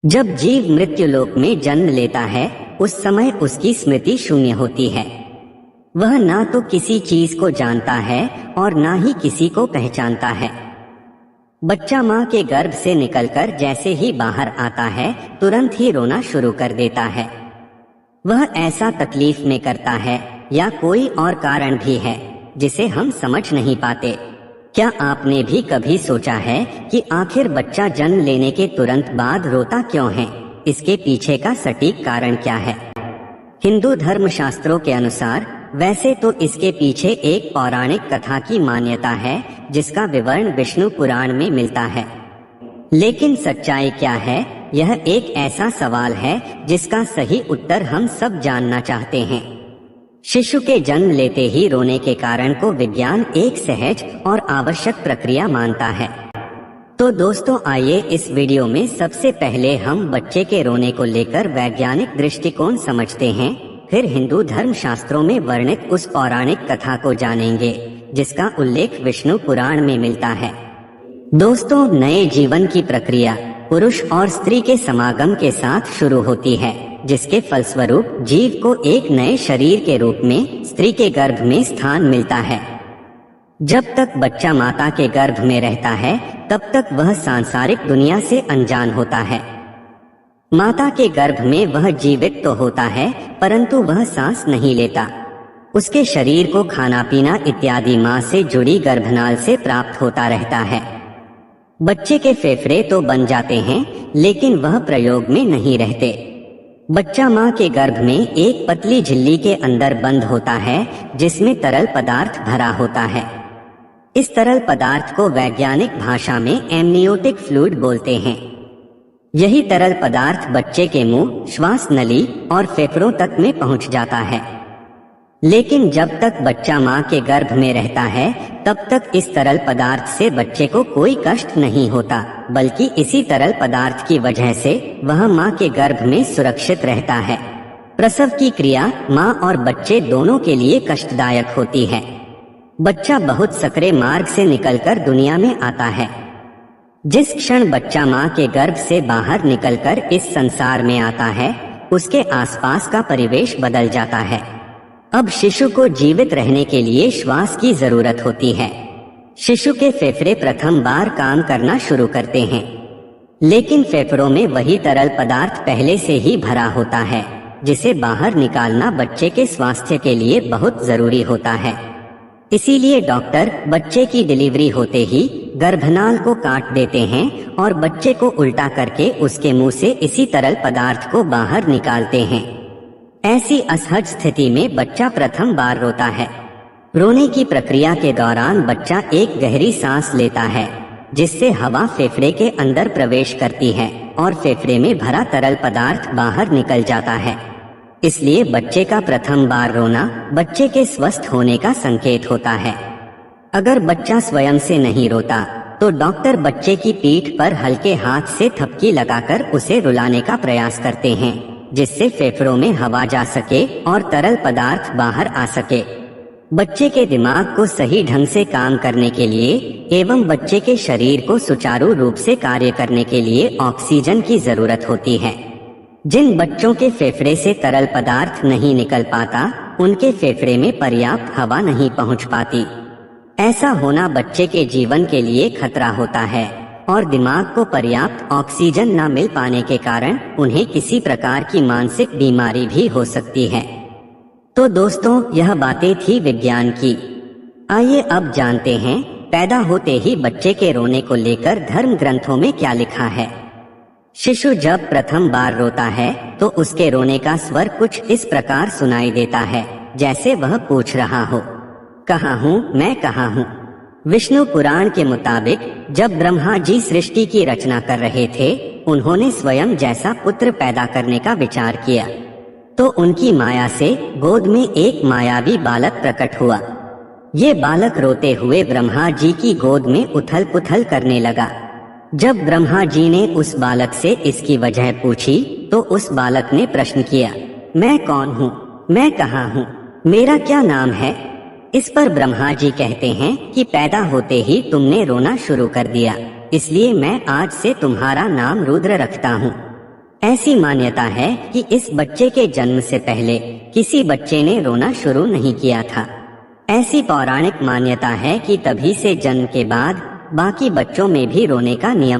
जब जीव मृत्यु लोक में जन्म लेता है उस समय उसकी स्मृति शून्य होती है। वह ना तो किसी चीज को जानता है और ना ही किसी को पहचानता है। बच्चा माँ के गर्भ से निकलकर जैसे ही बाहर आता है तुरंत ही रोना शुरू कर देता है। वह ऐसा तकलीफ में करता है या कोई और कारण भी है जिसे हम समझ नहीं पाते। क्या आपने भी कभी सोचा है कि आखिर बच्चा जन्म लेने के तुरंत बाद रोता क्यों है? इसके पीछे का सटीक कारण क्या है? हिंदू धर्मशास्त्रों के अनुसार वैसे तो इसके पीछे एक पौराणिक कथा की मान्यता है जिसका विवरण विष्णु पुराण में मिलता है। लेकिन सच्चाई क्या है, यह एक ऐसा सवाल है जिसका सही उत्तर हम सब जानना चाहते हैं। शिशु के जन्म लेते ही रोने के कारण को विज्ञान एक सहज और आवश्यक प्रक्रिया मानता है। तो दोस्तों आइए इस वीडियो में सबसे पहले हम बच्चे के रोने को लेकर वैज्ञानिक दृष्टिकोण समझते हैं, फिर हिंदू धर्म शास्त्रों में वर्णित उस पौराणिक कथा को जानेंगे जिसका उल्लेख विष्णु पुराण में मिलता है। दोस्तों, नए जीवन की प्रक्रिया पुरुष और स्त्री के समागम के साथ शुरू होती है, जिसके फलस्वरूप जीव को एक नए शरीर के रूप में स्त्री के गर्भ में स्थान मिलता है। जब तक बच्चा माता के गर्भ में रहता है तब तक वह सांसारिक दुनिया से अनजान होता है। माता के गर्भ में वह जीवित तो होता है परंतु वह सांस नहीं लेता। उसके शरीर को खाना पीना इत्यादि माँ से जुड़ी गर्भनाल से प्राप्त होता रहता है। बच्चे के फेफड़े तो बन जाते हैं लेकिन वह प्रयोग में नहीं रहते। बच्चा माँ के गर्भ में एक पतली झिल्ली के अंदर बंद होता है जिसमें तरल पदार्थ भरा होता है। इस तरल पदार्थ को वैज्ञानिक भाषा में एमनियोटिक फ्लूइड बोलते हैं। यही तरल पदार्थ बच्चे के मुंह, श्वास नली और फेफड़ों तक में पहुंच जाता है। लेकिन जब तक बच्चा माँ के गर्भ में रहता है तब तक इस तरल पदार्थ से बच्चे को कोई कष्ट नहीं होता, बल्कि इसी तरल पदार्थ की वजह से वह माँ के गर्भ में सुरक्षित रहता है। प्रसव की क्रिया माँ और बच्चे दोनों के लिए कष्टदायक होती है। बच्चा बहुत सकरे मार्ग से निकलकर दुनिया में आता है। जिस क्षण बच्चा माँ के गर्भ से बाहर निकलकर इस संसार में आता है उसके आसपास का परिवेश बदल जाता है। अब शिशु को जीवित रहने के लिए श्वास की जरूरत होती है। शिशु के फेफड़े प्रथम बार काम करना शुरू करते हैं, लेकिन फेफड़ों में वही तरल पदार्थ पहले से ही भरा होता है जिसे बाहर निकालना बच्चे के स्वास्थ्य के लिए बहुत जरूरी होता है। इसीलिए डॉक्टर बच्चे की डिलीवरी होते ही गर्भनाल को काट देते हैं और बच्चे को उल्टा करके उसके मुंह से इसी तरल पदार्थ को बाहर निकालते हैं। ऐसी असहज स्थिति में बच्चा प्रथम बार रोता है। रोने की प्रक्रिया के दौरान बच्चा एक गहरी सांस लेता है जिससे हवा फेफड़े के अंदर प्रवेश करती है और फेफड़े में भरा तरल पदार्थ बाहर निकल जाता है। इसलिए बच्चे का प्रथम बार रोना बच्चे के स्वस्थ होने का संकेत होता है। अगर बच्चा स्वयं से नहीं रोता तो डॉक्टर बच्चे की पीठ पर हल्के हाथ से थपकी लगाकर उसे रुलाने का प्रयास करते हैं जिससे फेफड़ों में हवा जा सके और तरल पदार्थ बाहर आ सके। बच्चे के दिमाग को सही ढंग से काम करने के लिए एवं बच्चे के शरीर को सुचारू रूप से कार्य करने के लिए ऑक्सीजन की जरूरत होती है। जिन बच्चों के फेफड़े से तरल पदार्थ नहीं निकल पाता उनके फेफड़े में पर्याप्त हवा नहीं पहुंच पाती। ऐसा होना बच्चे के जीवन के लिए खतरा होता है और दिमाग को पर्याप्त ऑक्सीजन न मिल पाने के कारण उन्हें किसी प्रकार की मानसिक बीमारी भी हो सकती है। तो दोस्तों, यह बातें थी विज्ञान की। आइए अब जानते हैं पैदा होते ही बच्चे के रोने को लेकर धर्म ग्रंथों में क्या लिखा है। शिशु जब प्रथम बार रोता है तो उसके रोने का स्वर कुछ इस प्रकार सुनाई देता है जैसे वह पूछ रहा हो, कहाँ हूँ मैं, कहाँ हूँ। विष्णु पुराण के मुताबिक जब ब्रह्मा जी सृष्टि की रचना कर रहे थे उन्होंने स्वयं जैसा पुत्र पैदा करने का विचार किया तो उनकी माया से गोद में एक मायावी बालक प्रकट हुआ। ये बालक रोते हुए ब्रह्मा जी की गोद में उथल पुथल करने लगा। जब ब्रह्मा जी ने उस बालक से इसकी वजह पूछी तो उस बालक ने प्रश्न किया, मैं कौन हूँ, मैं कहाँ हूँ, मेरा क्या नाम है। इस पर ब्रह्मा जी कहते हैं कि पैदा होते ही तुमने रोना शुरू कर दिया, इसलिए मैं आज से तुम्हारा नाम रुद्र रखता हूँ। ऐसी मान्यता है कि इस बच्चे के जन्म से पहले किसी बच्चे ने रोना शुरू नहीं किया था। ऐसी पौराणिक मान्यता है कि तभी से जन्म के बाद बाकी बच्चों में भी रोने का नियम